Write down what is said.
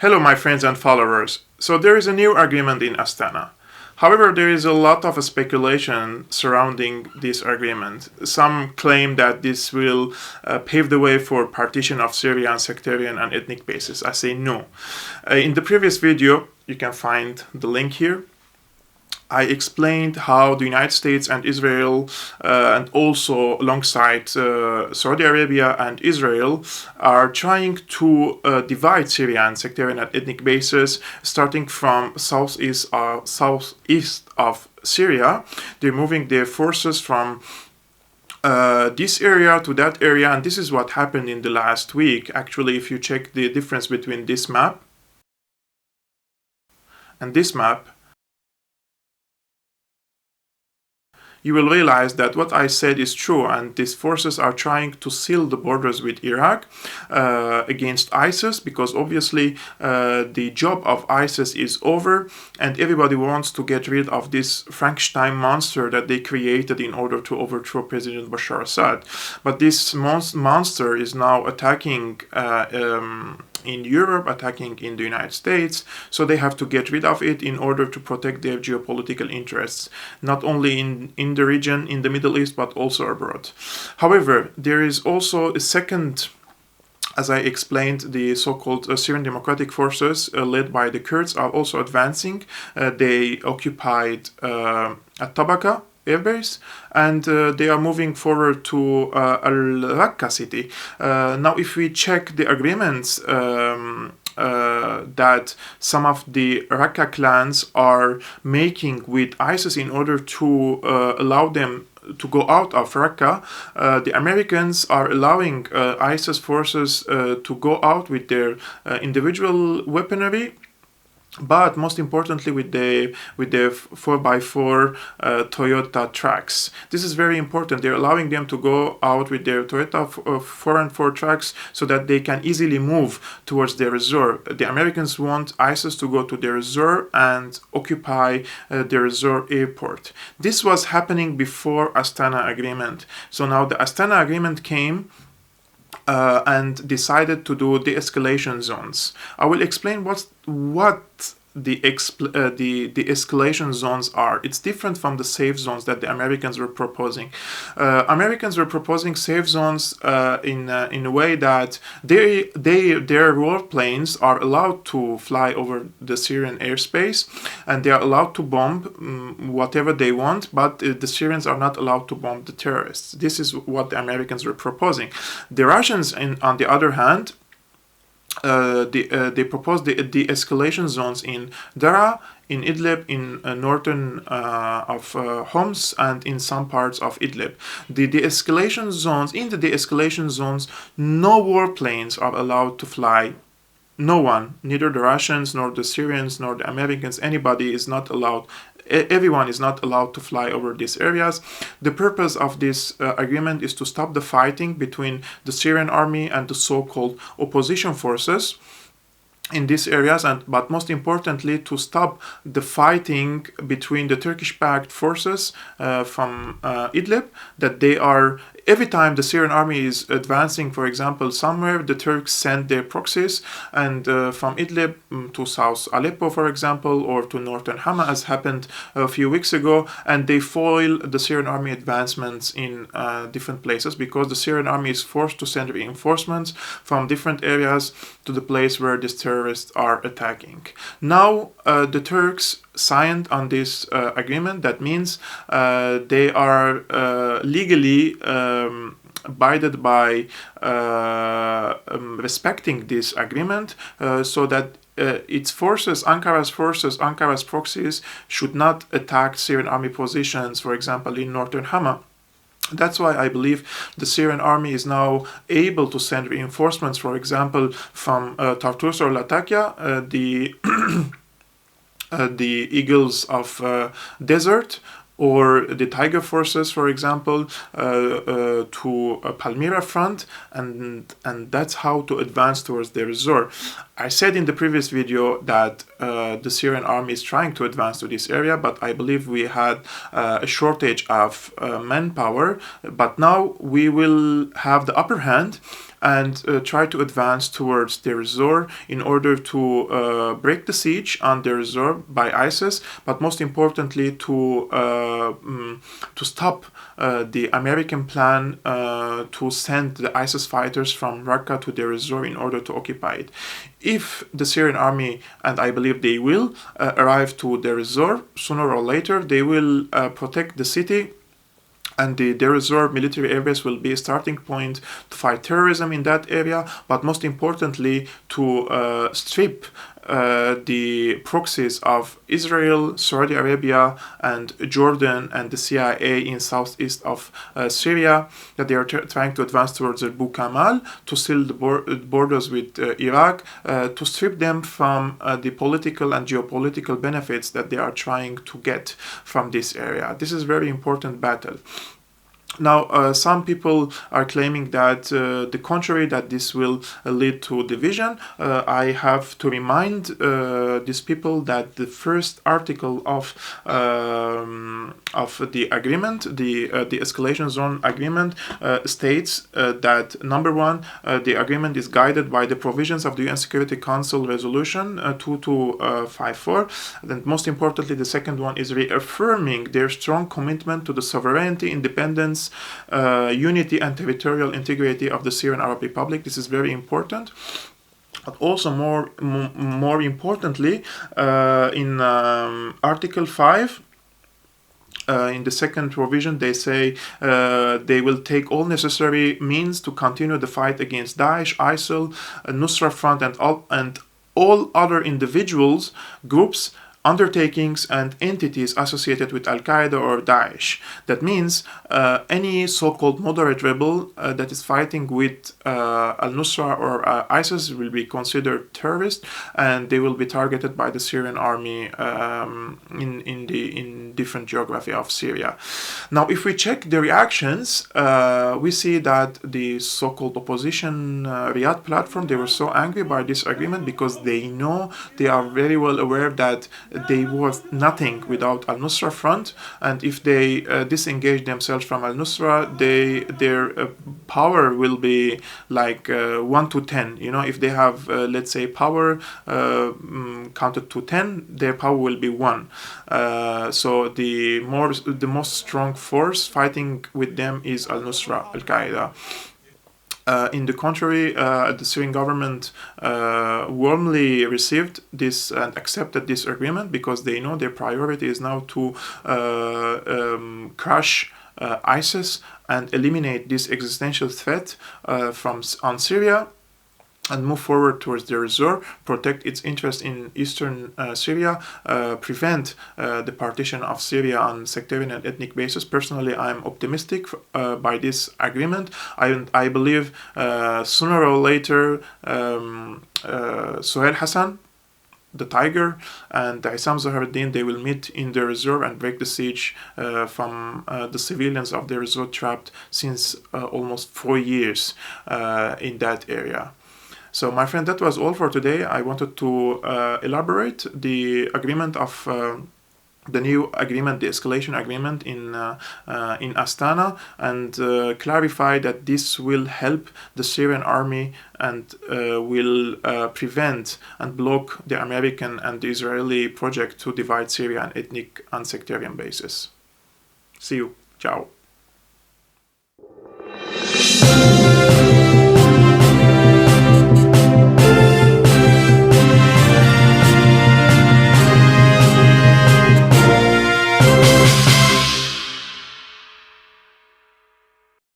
Hello my friends and followers. So there is a new agreement in Astana. However, there is a lot of speculation surrounding this agreement. Some claim that this will pave the way for partition of Syria on sectarian and ethnic basis. I say no. In the previous video, you can find the link here. I explained how the United States and Israel, and also alongside Saudi Arabia and Israel, are trying to divide Syria on sectarian and ethnic basis, starting from southeast of Syria. They're moving their forces from this area to that area, and this is what happened in the last week. Actually, if you check the difference between this map and this map, you will realize that what I said is true, and these forces are trying to seal the borders with Iraq against ISIS, because obviously the job of ISIS is over and everybody wants to get rid of this Frankenstein monster that they created in order to overthrow President Bashar Assad. But this monster is now attacking in Europe, attacking in the United States, so they have to get rid of it in order to protect their geopolitical interests, not only in the region, in the Middle East, but also abroad. However, there is also a second, as I explained, the so-called Syrian Democratic Forces led by the Kurds are also advancing. They occupied Tabaka airbase, and they are moving forward to Al-Raqqa city. Now, if we check the agreements that some of the Raqqa clans are making with ISIS in order to allow them to go out of Raqqa, the Americans are allowing ISIS forces to go out with their individual weaponry, but most importantly with the 4x4 Toyota trucks. This is very important. They're allowing them to go out with their Toyota 4x4 trucks so that they can easily move towards their Ezzor. The Americans want ISIS to go to their Ezzor and occupy their Ezzor airport. This was happening before Astana agreement. So now the Astana agreement came and decided to do de-escalation zones. I will explain what the de-escalation zones are. It's different from the safe zones that the Americans were proposing. Americans were proposing safe zones in a way that their warplanes are allowed to fly over the Syrian airspace, and they are allowed to bomb whatever they want, but the Syrians are not allowed to bomb the terrorists. This is what the Americans were proposing. The Russians, on the other hand, they proposed the de-escalation zones in Daraa, in Idlib, in northern of Homs, and in some parts of Idlib. The de-escalation zones, in the de-escalation zones, no warplanes are allowed to fly. No one, neither the Russians, nor the Syrians, nor the Americans, anybody is not allowed. Everyone is not allowed to fly over these areas. The purpose of this agreement is to stop the fighting between the Syrian army and the so-called opposition forces in these areas, but most importantly to stop the fighting between the Turkish-backed forces from Idlib, that they are, every time the Syrian army is advancing, for example, somewhere, the Turks send their proxies, and from Idlib to South Aleppo, for example, or to northern Hama, as happened a few weeks ago, and they foil the Syrian army advancements in different places, because the Syrian army is forced to send reinforcements from different areas to the place where these terrorists are attacking. Now, the Turks signed on this agreement. That means they are legally abided by respecting this agreement, so that its forces, Ankara's proxies, should not attack Syrian army positions, for example, in northern Hama. That's why I believe the Syrian army is now able to send reinforcements, for example, from Tartus or Latakia, the Eagles of Desert, or the Tiger forces, for example, to Palmyra front, and that's how to advance towards the Ezzor. I said in the previous video that the Syrian army is trying to advance to this area, but I believe we had a shortage of manpower. But now we will have the upper hand, and try to advance towards Deir Ezzor in order to break the siege on Deir Ezzor by ISIS, but most importantly to stop the American plan to send the ISIS fighters from Raqqa to Deir Ezzor in order to occupy it. If the Syrian army, and I believe they will, arrive to Deir Ezzor, sooner or later they will protect the city, and the Deir Ezzor military areas will be a starting point to fight terrorism in that area, but most importantly to strip the proxies of Israel, Saudi Arabia, and Jordan, and the CIA in southeast of Syria, that they are trying to advance towards the Abu Kamal, to seal the borders with Iraq, to strip them from the political and geopolitical benefits that they are trying to get from this area. This is a very important battle. Now, some people are claiming that the contrary, that this will lead to division. I have to remind these people that the first article of the agreement, the de-escalation zone agreement, states that number one, the agreement is guided by the provisions of the UN Security Council Resolution 2254. And most importantly, the second one is reaffirming their strong commitment to the sovereignty, independence, unity and territorial integrity of the Syrian Arab Republic. This is very important. But also more importantly, in Article 5, in the second provision, they say they will take all necessary means to continue the fight against Daesh, ISIL, Nusra Front, and all other individuals, groups, undertakings and entities associated with Al-Qaeda or Daesh. That means any so-called moderate rebel that is fighting with Al-Nusra or ISIS will be considered terrorist, and they will be targeted by the Syrian army in different geography of Syria. Now, if we check the reactions, we see that the so-called opposition Riyadh platform, they were so angry by this agreement because they know, they are very well aware that they was nothing without Al-Nusra Front, and if they disengage themselves from Al-Nusra, their power will be like 1 to 10. You know, if they have, let's say, power counted to 10, their power will be 1. So the most strong force fighting with them is Al-Nusra, Al-Qaeda. In the contrary, the Syrian government warmly received this and accepted this agreement because they know their priority is now to crush ISIS and eliminate this existential threat on Syria, and move forward towards Deir Ezzor, protect its interest in Eastern Syria, prevent the partition of Syria on sectarian and ethnic basis. Personally, I'm optimistic by this agreement. I believe sooner or later Suhail Hassan, the Tiger, and Issam Zaharuddin, they will meet in Deir Ezzor and break the siege from the civilians of Deir Ezzor trapped since almost 4 years in that area. So, my friend, that was all for today. I wanted to elaborate the agreement of the new agreement, the escalation agreement in Astana, and clarify that this will help the Syrian army and will prevent and block the American and the Israeli project to divide Syria on ethnic and sectarian basis. See you. Ciao.